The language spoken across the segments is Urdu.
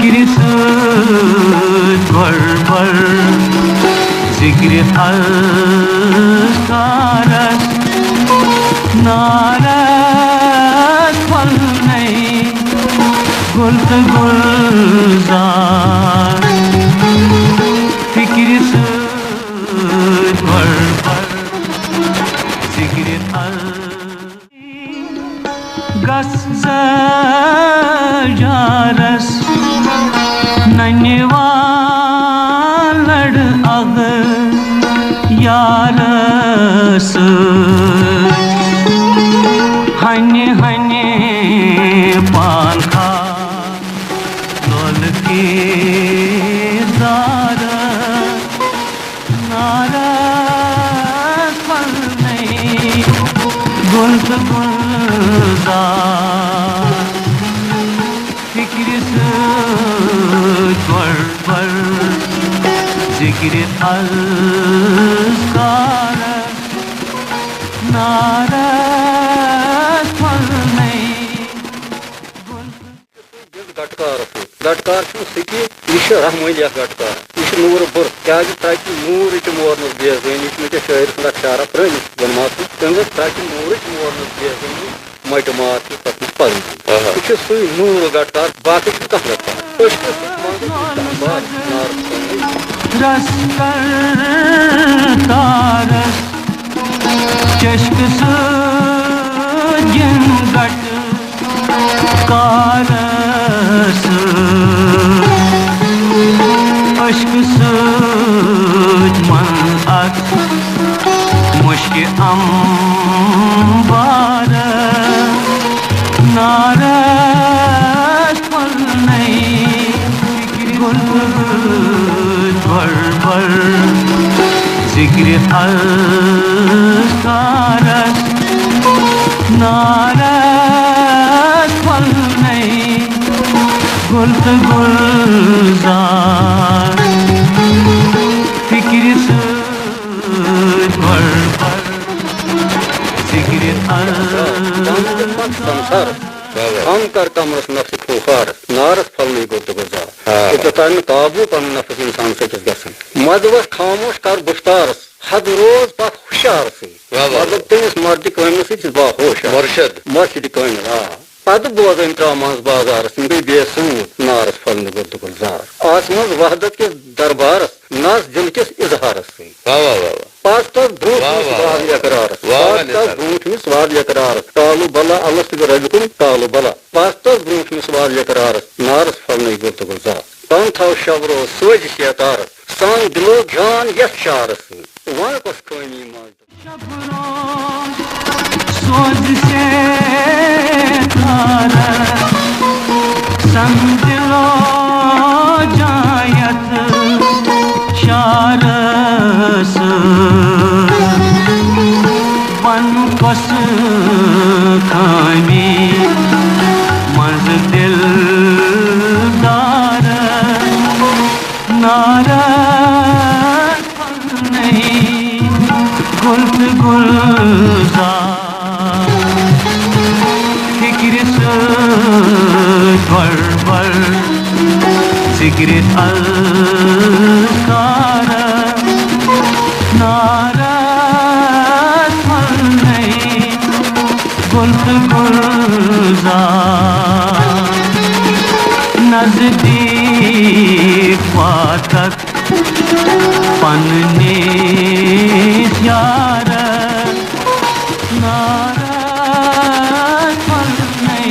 فکر سۭتۍ گۄڈٕ ذِکرِ اذکارس نارس پھلنے گل تہٕ گُلزار فکر سۭتۍ گۄڈٕ ذِکرِ گژھ یارس ننہِ والڑ اغ یارس سۭتۍ ہنہِ ہنہِ پان کھا لولہٕ زارس نارس پھلنے گل تہٕ گُلزار فکر سۭتۍ گۄڈٕ ذِکرِ اذکارس نارس پھلنے گٹکار گٹکار سکی یہ رحمٲنی گٹکار یہ نور بر کیا تاکہ نور مورنس بیزٲنی مےٚ شٲعر سُنٛد اکھ شعرا پرٲنِس ووٚنمُت تٔمۍ دوٚپ تاکہ نور مورنس بیزٲنی مٹہِ مار چھِ تتھ منٛز پرٕنۍ یہِ چھُ سُے نور گٹکار باقٕے چھُ کانٛہہ گٹکار رس کر تارس چشک سجن گٹ کارس اشک سج من ات مشک امبار نارس پھلنے گل ذِکرِ اذکارس نارس پھلنے گل تہٕ گُلزار فکر سۭتۍ گۄڈٕ ذِکرِ اذکارس ہم کر کمرس نفس پھوکارس نارس پھلنے گوٚو تہٕ گُلزار یوٚتانۍ نہٕ قابوٗ پنُن نفس انسان سۭتِس گژھان مدوس خاموش کر بشتارس حد روز پتھ ہُشارسٕے مطلب تٔمِس مردِ کامہِ سۭتۍ چھُس باہوش مرشد کامہِ پتہٕ بوزٲنۍ ترٛاو منٛز بازارس یِم گٔے بے سوٗد نارس پھلنہٕ گوٚو تہٕ گُلزار آسمانس وحدت کِس دربارس نس دل کِس اظہارس سۭتۍ پتہٕ تتھ برونٛٹھمِس وادِ اقرارس کالو بلا الس ربکُن کالو بلا پتہٕ تتھ برونٛٹھمِس وادِ اقرارس نارس پھلنے گوٚو تہٕ گُلزار تن تھاو شبرو سوزِ شیطارس سان دلو جان یتھ شعرس سۭتۍ وَن کۄس خٲمی منٛز سوز شیطارس سن دلو جان یتھ شعرس وَن کۄس خٲمی منٛز دلدار نارس پھلنے گل تہٕ گُلزار فکر سۭتۍ گۄڈٕ ذِکرِ اذکارس نارس پھلنے گل تہٕ گُلزار نزدیک واتک پننِس یارس نارس پھلنے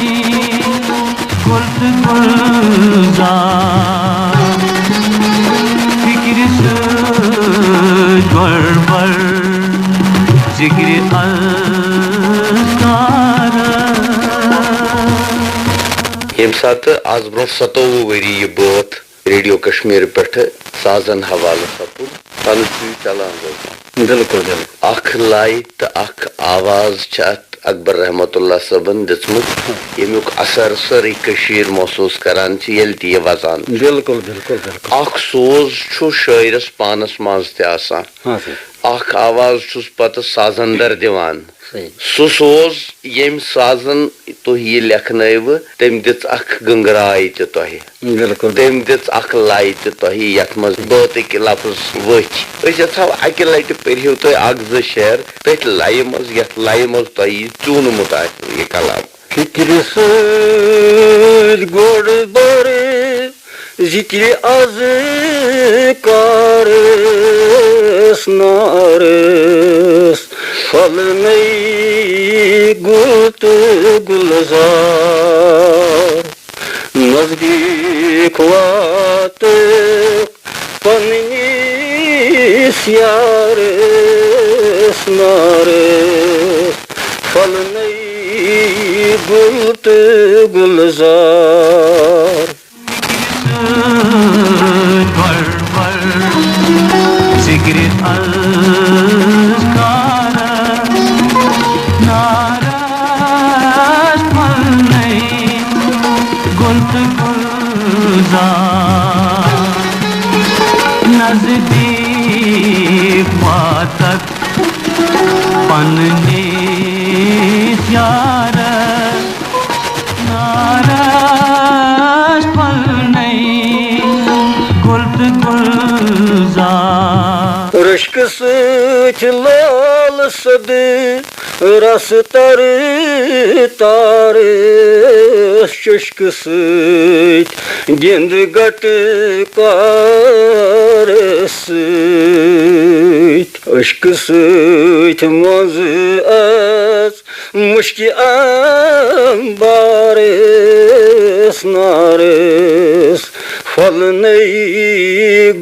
گل تہٕ گُلزار فکر سۭتۍ گۄڈٕ ذِکرِ اذکارس ییٚمہِ ساتہٕ آز برونٛٹھ 27 ؤری یہِ بٲتھ ریڈیو کشمیٖر پٮ۪ٹھٕ سازن حوالہٕ سپُد تَنہٕ چھُ یہِ چلان بالکل اکھ لے تہٕ اکھ آواز چھِ اتھ اکبر رحمت اللہ صٲبن دِژمٕژ ییٚمیُک اثر سٲرٕے کٔشیٖر محسوٗس کران چھِ ییٚلہِ تہِ یہِ وزان بالکل اکھ سوز چھُ شٲعرس پانس منٛز تہِ آسان اکھ آواز چھُس پتہٕ سازندر دِوان صحیح سُہ سوز ییٚمۍ سازن تُہۍ یہِ لیکھنٲوٕ تٔمۍ دِژ اکھ گنگراے تہِ تۄہہِ بالکل تٔمۍ دِژ اکھ لے تہِ تۄہہِ یتھ منٛز بٲتٕکۍ لفظ ؤتھۍ أسۍ یژھو اکہِ لٹہِ پٔرِو تُہۍ اکھ زٕ شعر تٔتھۍ لایہِ منٛز یتھ لایہِ منٛز تۄہہِ یہِ ژوٗنمُت آسہِ یہِ کلام فکر سۭتۍ گۄڈٕ بَرٕ ذِکرِ اذکارس نارس پھلنے گل تہٕ گُلزار نزدیٖک واتہٕ پننِس یارس نارس پھلنے گل تہٕ گُلزار ذکر اذکار ناراض پھلنے گل تہٕ گلزار نزدیٖک واتکھ پننِس یارس ناراض پھلنے گل تہٕ گلزار رشکہٕ سۭتۍ لال سدٕ رس تر تارس چشکہٕ سۭتۍ گِنٛد گٹہٕ کارس سۭتۍ اشکہٕ سۭتۍ منٛزٕ اژ مُشکہِ انبارس نارس پھلنے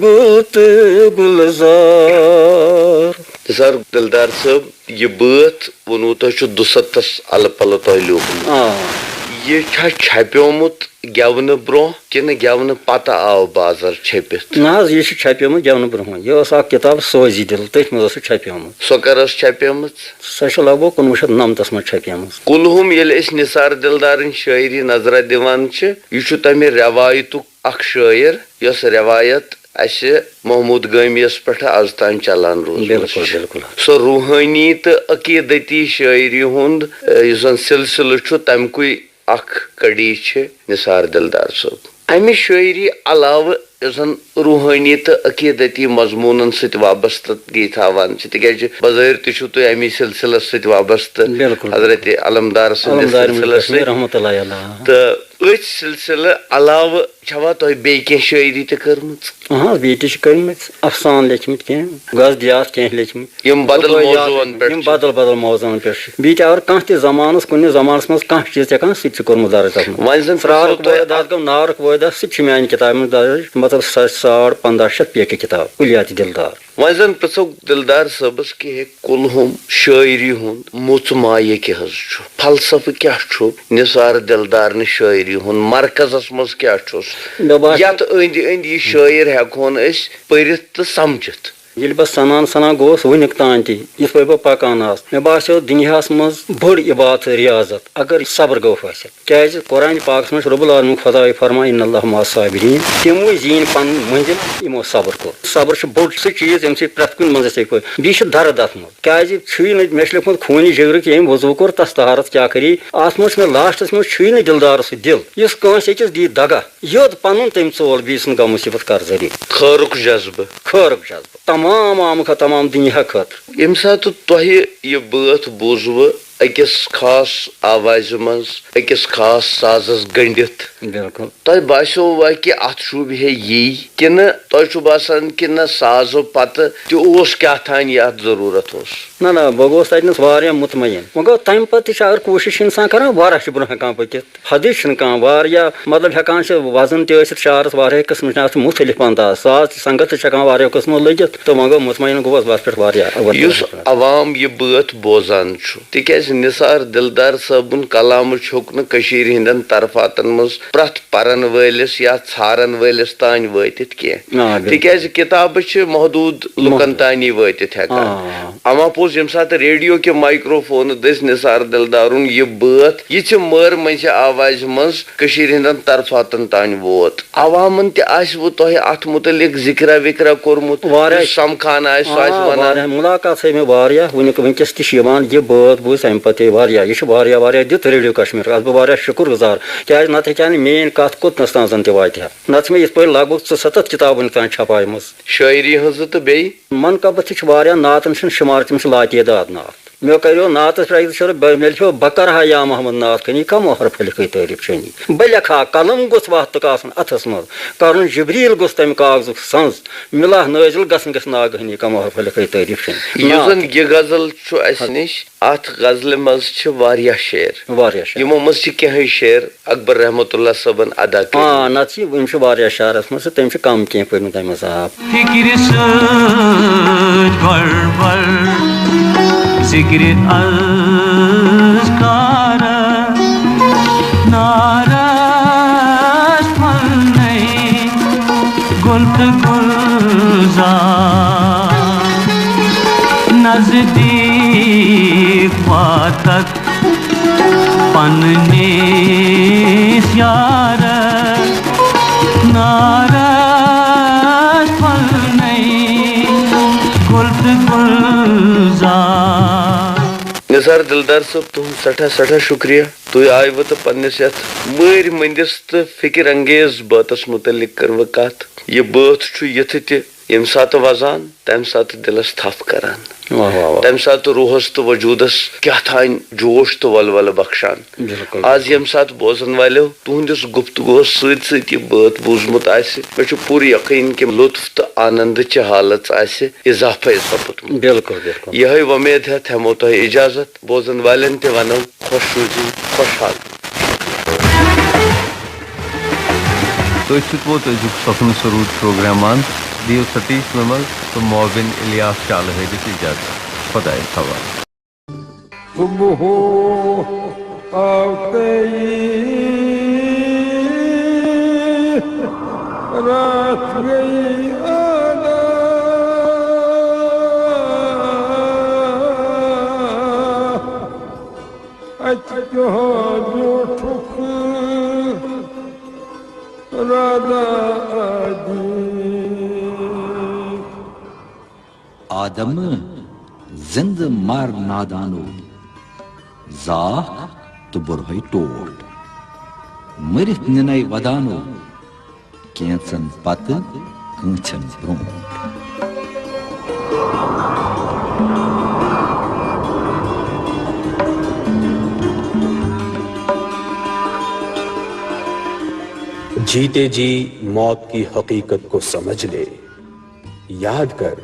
گل تہٕ گلزار سر دلدار صٲب یہِ بٲتھ ووٚنوٕ تۄہہِ چھُ 200 الہٕ پلہٕ تۄہہِ لیوٗکھمُت یہِ چھا چھپیومُت گٮ۪ونہٕ برونٛہہ کِنہٕ گٮ۪ونہٕ پتہٕ آو بازر چھٔپِتھ نہ حظ یہِ چھُ چھپیومُت گٮ۪ونہٕ برونٛہہ یہِ ٲس اکھ کِتاب سوزی دِل تٔتھۍ منٛز ٲس سُہ چھپیومُت سۄ کر ٲس چھپیمٕژ سۄ چھِ لگ بگ 1999 منٛز چھپیمٕژ کُلہُم ییٚلہِ أسۍ نثار دِلدارٕنۍ شٲعری نظرا دِوان چھِ یہِ چھُ تمہِ رٮ۪وایتُک اکھ شٲعر یۄس رٮ۪وایت اسہِ محموٗد گٲمی پٮ۪ٹھ آز تام چلان روٗزمٕژ بالکل سۄ روحٲنی تہٕ عقیٖدتی شٲعری ہُنٛد یُس زن سلسلہٕ چھُ تمکُے اکھ کڑی چھِ نثار دلدار صٲب امہِ شٲعری علاوٕ یُس زن روحٲنی تہٕ عقیٖدتی مضموٗنن سۭتۍ وابستہٕ گی تھاوان چھِ تِکیازِ بظٲہر تہِ چھُو تُہۍ امی سلسلس سۭتۍ وابستہٕ حضرت علمدار سٕنٛدِس سلسلس سۭتۍ تہٕ أتھۍ سلسلہٕ علاوٕ چھوا تۄہہِ بیٚیہِ کینٛہہ شٲعری تہِ کٔرمٕژ بیٚیہِ تہِ چھِ کٔرمٕژ افسان لیکھمٕتۍ کینٛہہ غزلیات کینٛہہ لیکھمٕتۍ یِم بدل موضوٗعن پٮ۪ٹھ یِم بدل بدل موضوٗعن پٮ۪ٹھ چھِ بیٚیہِ تہِ اگر کانٛہہ تہِ زمانس کُنہِ زمانس منٛز کانٛہہ چیٖز ہٮ۪کان سُہ تہِ چھُ کوٚرمُت درٕج تتھ منٛز وۄنۍ زن ژرارُک وٲحدات گوٚو نارُک وٲحدات سُہ تہِ چھُ میانہِ کِتابہِ منٛز درٕج مطلب 1500 پیکہِ کِتاب کُلیاتِ دِلدار وۄنۍ زن پرٛژھو دلدار صٲبس کہِ ہے کُلہُم شٲعری ہُنٛد موٚژ مایہِ کیٛاہ حظ چھُ فلسفہٕ کیٛاہ چھُ نثار دلدارنہِ شٲعری ہُنٛد مرکزس منٛز کیٛاہ چھُس یتھ أنٛدۍ أنٛدۍ یہِ شٲعر ہٮ۪کہون أسۍ پٔرِتھ تہٕ سمجھِتھ ییٚلہِ بہٕ سنان گوس وُنیُک تام تہِ یِتھ پٲٹھۍ بہٕ پکان آس مےٚ باسیو دُنیاہس منٛز بٔڑ عبادت رِیاضت اگر صبر گوٚو حٲصِل کیٛازِ قرآنِ پاکس منٛز چھُ رۄب العالمیٖن خۄداے فرماے اِنَ اللّٰهَ مع الصابریٖن تِموٕے زیٖنۍ پنُن مٔنزِل یِمو صبر کوٚر صبر چھُ بوٚڑ سُہ چیٖز ییٚمہِ سۭتۍ پرٛٮ۪تھ کُنہِ منٛز أسۍ ہیٚکہِ پٲٹھۍ بیٚیہِ چھُ درد اتھ منٛز کیٛازِ چھُے نہٕ مےٚ چھُ لیوٚکھمُت خوٗنہِ جگرٕکۍ ییٚمۍ وضوٗ کوٚر تس طہارت کیٛاہ کری اتھ منٛز چھُ مےٚ لاسٹس منٛز چھُے نہٕ دِلدارس سُہ دِل یُس کٲنٛسہِ أکِس دی دگا یوٚت پنُن تٔمۍ ژول بیٚیہِ سُنٛد غم مُصیبت کر ذٔریعہٕ خٲرُک جذبہٕ تمام عامہٕ کھۄتہٕ تمام دُنیا خٲطرٕ ییٚمہِ ساتہٕ تۄہہِ یہِ بٲتھ بوٗزوٕ أکِس خاص آوازِ منٛز أکِس خاص سازس گٔنڈِتھ بالکل تۄہہِ باسیووا کہِ اتھ شوٗبہِ ہے یی کِنہٕ تۄہہِ چھُ باسان کہِ نہ سازو پتہٕ تہِ اوس کیٛاہ تھانۍ یتھ ضروٗرت اوس نہ بہٕ گوٚوُس تتنس واریاہ مطمعین وۄنۍ گوٚو تمہِ پتہٕ تہِ چھِ اگر کوٗشش اِنسان کران واریاہ چھُ برونٛہہ ہٮ۪کان پٔکِتھ حدٕے چھُنہٕ کانٛہہ واریاہ مطلب ہٮ۪کان چھِ وزن تہِ ٲسِتھ شعرس واریاہ قٕسمٕچ اتھ مُختٔلِف انداز ساز تہِ سنگت تہِ چھِ ہٮ۪کان واریاہو قٕسمو لٔگِتھ تہٕ وۄنۍ گوٚو مطمعین گوٚوُس بتھ پٮ۪ٹھ واریاہ یُس عوام یہِ بٲتھ بوزان چھُ تِکیازِ تکیاز نثار دلدار صٲبُن کلام چھُکھ نہٕ کٔشیٖرِ ہٕنٛدٮ۪ن طرفاتن منٛز پرٛٮ۪تھ پرن وٲلِس یا ژھارن وٲلِس تانۍ وٲتِتھ کینٛہہ تِکیازِ کِتابہٕ چھِ محدوٗد لُکن تانی وٲتِتھ ہٮ۪کان اما پوٚز ییٚمہِ ساتہٕ ریڈیو کہِ مایکروفونہٕ دٔسۍ نثار دلدارُن یہِ بٲتھ یِژھِ مٲر منٛزِ آوازِ منٛز کٔشیٖرِ ہٕنٛدٮ۪ن طرفاتن تانۍ ووت عوامن تہِ آسوٕ تۄہہِ اتھ مُتعلق ذِکرا وِکرا کوٚرمُت سمکھان آسہِ سُہ آسہِ ونان مُلاقات چھِ مےٚ واریاہ وٕنکٮ۪س تہِ چھِ یِوان یہِ بٲتھ بوٗز اَمہِ پَتہٕ واریاہ یہِ چھُ واریاہ دیُت ریڈیو کشمیٖر اَتھ بہٕ واریاہ شُکُر گُزار کیٛازِ نتہٕ ہیٚکہِ ہا نہٕ میٲنۍ کتھ کوٚتنس تام زن تہِ واتہِ ہا نتہٕ چھِ مےٚ یِتھ پٲٹھۍ لگ بگ 77 کِتاب وٕنیُک تام چھپایمٕژ شٲعری ہٕنٛزٕ تہٕ بیٚیہِ منقبت تہِ چھِ واریاہ نعتن چھُنہٕ شُمار تِم چھِ لاتعداد نعت مےٚ کریو نعتس پٮ۪ٹھ مےٚ لیکھیو بہٕ کرٕ ہا یا محمد نعت خٲنی کم حرف لِکھٕے تعریٖف چٲنی بہٕ لیکھٕ ہا قلم گوٚژھ وقتُک آسُن اتھس منٛز کرُن جبریٖل گوٚژھ تمہِ کاغذُک سنٛز مِلا نٲزِل گژھٕنۍ گژھِ ناگہٲنی کم حرف لِکھٕے تعریٖف چٲنی یُس زن یہِ غزل چھُ اسہِ نِش اتھ غزلہِ منٛز چھِ واریاہ شعر یِمو منٛز چھِ کینٛہہ شعر اکبر رحمت اللہ صٲبن ادا کٔرمٕتۍ نتہٕ چھِ یِم چھِ واریاہ شعرس منٛز تٔمۍ چھِ کم کینٛہہ پٔرمٕتۍ تمہِ منٛز فِکرِ سۭتۍ گڑبڑ ذِکرِ اذکار نارس پھلنے گل تہٕ گُلزار نزدیٖک واتکھ پننِس یارس نارس پھلنے گل تہٕ گُلزار نثار دلدار صٲب تُہُنٛد سٮ۪ٹھاہ شُکریہ تُہۍ آیوٕ تہٕ پننِس یتھ مٲرۍ مٔنٛدِس تہٕ فِکر انگیز بٲتس مُتعلق کٔروٕ کتھ یہِ بٲتھ چھُ یِتھٕ تہِ ییٚمہِ ساتہٕ وزان تمہِ ساتہٕ دِلس تھپھ کران تمہِ ساتہٕ روحس تہٕ وجوٗدس کیٛاہ تانۍ جوش تہٕ ولولہٕ بخشان آز ییٚمہِ ساتہٕ بوزن والیو تُہنٛدِس گفتگوٗہس سۭتۍ یہِ بٲتھ بوٗزمُت آسہِ مےٚ چھُ پوٗرٕ یقیٖن کہِ لُطف تہٕ آنندٕچہِ حالت آسہِ اضافے سپُدمُت یِہے وۄمید ہٮ۪تھ ہٮ۪مو تۄہہِ اِجازت بوزن والٮ۪ن تہِ ونو خۄش روٗزِو خۄشحال تُہۍ چھِو أزیُک سۄکھن سروٗد پروگرام دِیِو ستیش وِمل تہٕ معاوِن الیاس چالہٕ ہٲدِس اِجازت خۄدایَس حوالہٕ صبح آتے رات گئی آنا اچھا جو ٹھک رادا آدم زند مر نادانو زاکھ تو برہے ٹوٹ مرتھ ننے ودانو کینچن پتہ کینچن برونٹ جیتے جی موت کی حقیقت کو سمجھ لے یاد کر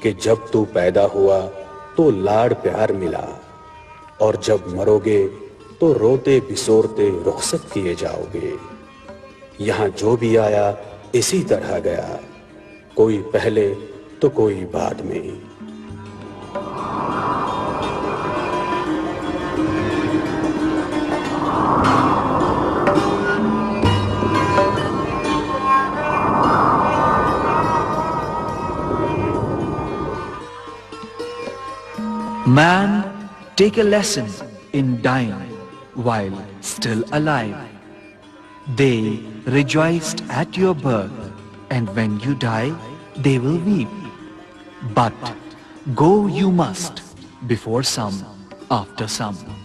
کہ جب تو پیدا ہوا تو لاڑ پیار ملا اور جب مرو گے تو روتے بسورتے رخصت کیے جاؤ گے یہاں جو بھی آیا اسی طرح گیا کوئی پہلے تو کوئی بعد میں Man, take a lesson in dying while still alive. They rejoiced at your birth, and when you die, they will weep. But go you must, before some, after some.